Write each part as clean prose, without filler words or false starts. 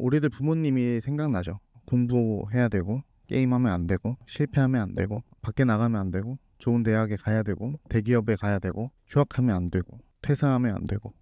우리들 부모님이 생각나죠. 공부해야 되고 게임하면 안 되고 실패하면 안 되고 밖에 나가면 안 되고 좋은 대학에 가야 되고 대기업에 가야 되고 휴학하면 안 되고 퇴사하면 안 되고.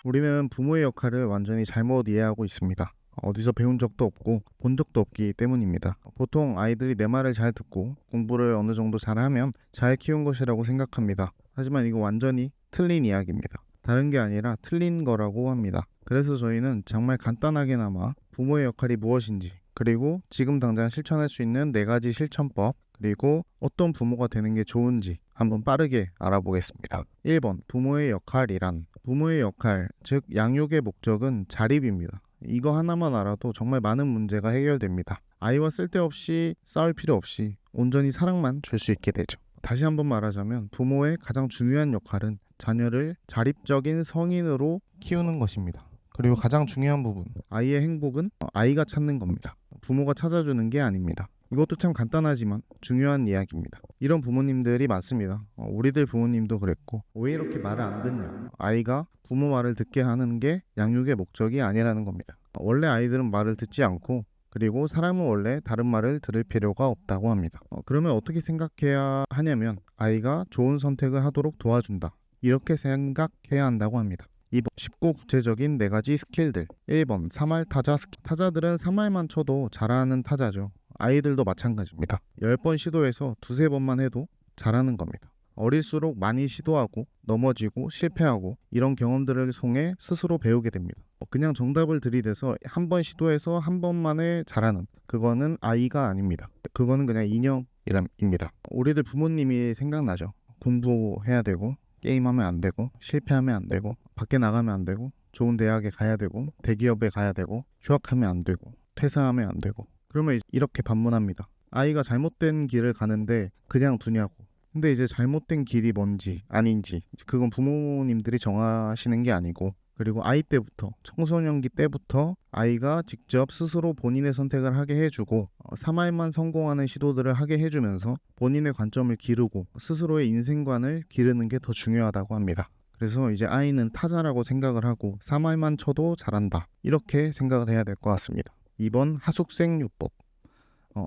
우리는 부모의 역할을 완전히 잘못 이해하고 있습니다. 어디서 배운 적도 없고 본 적도 없기 때문입니다. 보통 아이들이 내 말을 잘 듣고 공부를 어느 정도 잘하면 잘 키운 것이라고 생각합니다. 하지만 이거 완전히 틀린 이야기입니다. 다른 게 아니라 틀린 거라고 합니다. 그래서 저희는 정말 간단하게나마 부모의 역할이 무엇인지, 그리고 지금 당장 실천할 수 있는 4가지 실천법, 그리고 어떤 부모가 되는 게 좋은지 한번 빠르게 알아보겠습니다. 1번, 부모의 역할이란, 부모의 역할, 즉 양육의 목적은 자립입니다. 이거 하나만 알아도 정말 많은 문제가 해결됩니다. 아이와 쓸데없이 싸울 필요 없이 온전히 사랑만 줄 수 있게 되죠. 다시 한번 말하자면 부모의 가장 중요한 역할은 자녀를 자립적인 성인으로 키우는 것입니다. 그리고 가장 중요한 부분, 아이의 행복은 아이가 찾는 겁니다. 부모가 찾아주는 게 아닙니다. 이것도 참 간단하지만 중요한 이야기입니다. 이런 부모님들이 많습니다. 우리들 부모님도 그랬고, 왜 이렇게 말을 안 듣냐? 아이가 부모 말을 듣게 하는 게 양육의 목적이 아니라는 겁니다. 원래 아이들은 말을 듣지 않고, 그리고 사람은 원래 다른 말을 들을 필요가 없다고 합니다. 그러면 어떻게 생각해야 하냐면, 아이가 좋은 선택을 하도록 도와준다, 이렇게 생각해야 한다고 합니다. 2번, 쉽고 구체적인 4가지 스킬들. 1번, 3할 타자 스킬. 타자들은 3할만 쳐도 잘하는 타자죠. 아이들도 마찬가지입니다. 10번 시도해서 2~3번만 해도 잘하는 겁니다. 어릴수록 많이 시도하고 넘어지고 실패하고 이런 경험들을 통해 스스로 배우게 됩니다. 그냥 정답을 들이대서 한 번 시도해서 한 번만에 잘하는, 그거는 아이가 아닙니다. 그거는 그냥 인형입니다. 우리들 부모님이 생각나죠. 공부해야 되고 게임하면 안 되고 실패하면 안 되고 밖에 나가면 안 되고 좋은 대학에 가야 되고 대기업에 가야 되고 휴학하면 안 되고 퇴사하면 안 되고. 그러면 이렇게 반문합니다. 아이가 잘못된 길을 가는데 그냥 두냐고. 근데 이제 잘못된 길이 뭔지 아닌지 그건 부모님들이 정하시는 게 아니고, 그리고 아이 때부터, 청소년기 때부터 아이가 직접 스스로 본인의 선택을 하게 해주고 3할만 성공하는 시도들을 하게 해주면서 본인의 관점을 기르고 스스로의 인생관을 기르는 게 더 중요하다고 합니다. 그래서 이제 아이는 타자라고 생각을 하고 3할만 쳐도 잘한다, 이렇게 생각을 해야 될 것 같습니다. 2번, 하숙생요법.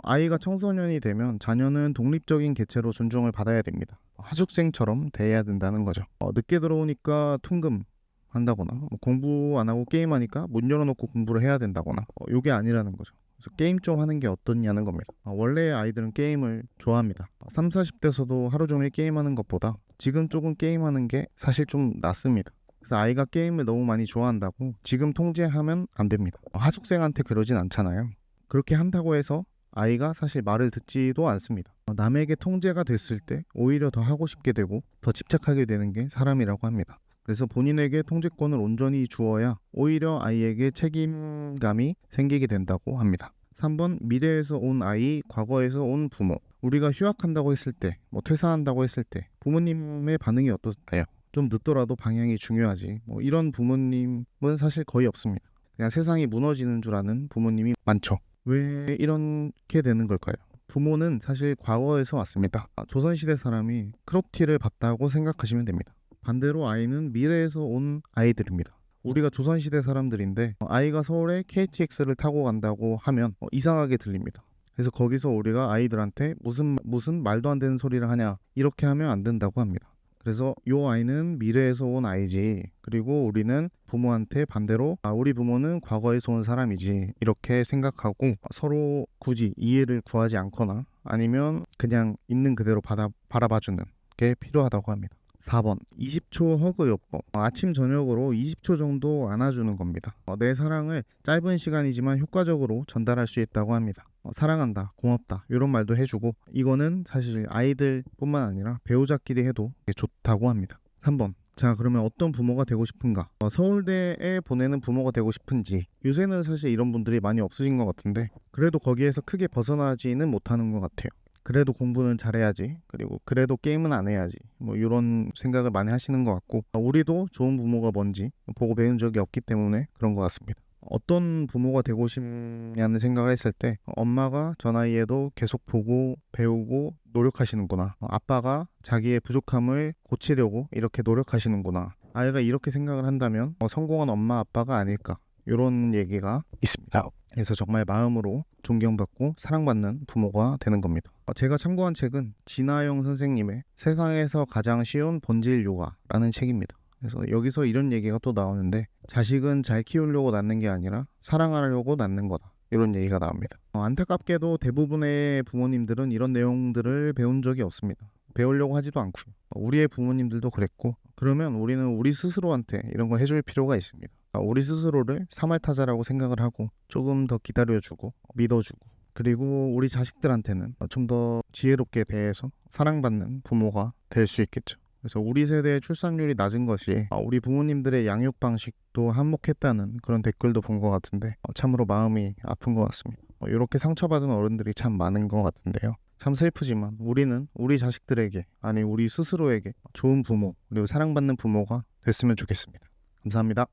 아이가 청소년이 되면 자녀는 독립적인 개체로 존중을 받아야 됩니다. 하숙생처럼 대해야 된다는 거죠. 늦게 들어오니까 통금 한다거나 공부 안 하고 게임하니까 문 열어놓고 공부를 해야 된다거나 이게 아니라는 거죠. 그래서 게임 좀 하는 게 어떻냐는 겁니다. 원래 아이들은 게임을 좋아합니다. 30~40대에서도 하루 종일 게임하는 것보다 지금 조금 게임하는 게 사실 좀 낫습니다. 그래서 아이가 게임을 너무 많이 좋아한다고 지금 통제하면 안 됩니다. 하숙생한테 그러진 않잖아요. 그렇게 한다고 해서 아이가 사실 말을 듣지도 않습니다. 남에게 통제가 됐을 때 오히려 더 하고 싶게 되고 더 집착하게 되는 게 사람이라고 합니다. 그래서 본인에게 통제권을 온전히 주어야 오히려 아이에게 책임감이 생기게 된다고 합니다. 3번, 미래에서 온 아이, 과거에서 온 부모. 우리가 휴학한다고 했을 때, 퇴사한다고 했을 때 부모님의 반응이 어떨까요? 좀 늦더라도 방향이 중요하지, 이런 부모님은 사실 거의 없습니다. 그냥 세상이 무너지는 줄 아는 부모님이 많죠. 왜 이렇게 되는 걸까요? 부모는 사실 과거에서 왔습니다. 조선시대 사람이 크롭티를 봤다고 생각하시면 됩니다. 반대로 아이는 미래에서 온 아이들입니다. 우리가 조선시대 사람들인데 아이가 서울에 KTX를 타고 간다고 하면 이상하게 들립니다. 그래서 거기서 우리가 아이들한테 무슨 말도 안 되는 소리를 하냐, 이렇게 하면 안 된다고 합니다. 그래서 이 아이는 미래에서 온 아이지, 그리고 우리는 부모한테 반대로 우리 부모는 과거에서 온 사람이지, 이렇게 생각하고 서로 굳이 이해를 구하지 않거나 아니면 그냥 있는 그대로 바라봐주는 게 필요하다고 합니다. 4번, 20초 허그요법. 아침 저녁으로 20초 정도 안아주는 겁니다. 내 사랑을 짧은 시간이지만 효과적으로 전달할 수 있다고 합니다. 사랑한다, 고맙다, 이런 말도 해주고, 이거는 사실 아이들뿐만 아니라 배우자끼리 해도 좋다고 합니다. 3번, 자 그러면 어떤 부모가 되고 싶은가? 서울대에 보내는 부모가 되고 싶은지. 요새는 사실 이런 분들이 많이 없으신 것 같은데 그래도 거기에서 크게 벗어나지는 못하는 것 같아요. 그래도 공부는 잘해야지, 그리고 그래도 게임은 안 해야지, 이런 생각을 많이 하시는 것 같고, 우리도 좋은 부모가 뭔지 보고 배운 적이 없기 때문에 그런 것 같습니다. 어떤 부모가 되고 싶냐는 생각을 했을 때 엄마가 저 나이에도 계속 보고 배우고 노력하시는구나, 아빠가 자기의 부족함을 고치려고 이렇게 노력하시는구나, 아이가 이렇게 생각을 한다면 성공한 엄마 아빠가 아닐까, 이런 얘기가 있습니다. 그래서 정말 마음으로 존경받고 사랑받는 부모가 되는 겁니다. 제가 참고한 책은 진아영 선생님의 세상에서 가장 쉬운 본질 육아라는 책입니다. 그래서 여기서 이런 얘기가 또 나오는데, 자식은 잘 키우려고 낳는 게 아니라 사랑하려고 낳는 거다, 이런 얘기가 나옵니다. 안타깝게도 대부분의 부모님들은 이런 내용들을 배운 적이 없습니다. 배우려고 하지도 않고요. 우리의 부모님들도 그랬고, 그러면 우리는 우리 스스로한테 이런 걸 해줄 필요가 있습니다. 우리 스스로를 사말타자라고 생각을 하고 조금 더 기다려주고 믿어주고, 그리고 우리 자식들한테는 좀 더 지혜롭게 대해서 사랑받는 부모가 될 수 있겠죠. 그래서 우리 세대의 출산율이 낮은 것이 우리 부모님들의 양육 방식도 한몫했다는 그런 댓글도 본 것 같은데, 참으로 마음이 아픈 것 같습니다. 이렇게 상처받은 어른들이 참 많은 것 같은데요. 참 슬프지만 우리는 우리 자식들에게, 아니 우리 스스로에게 좋은 부모, 그리고 사랑받는 부모가 됐으면 좋겠습니다. 감사합니다.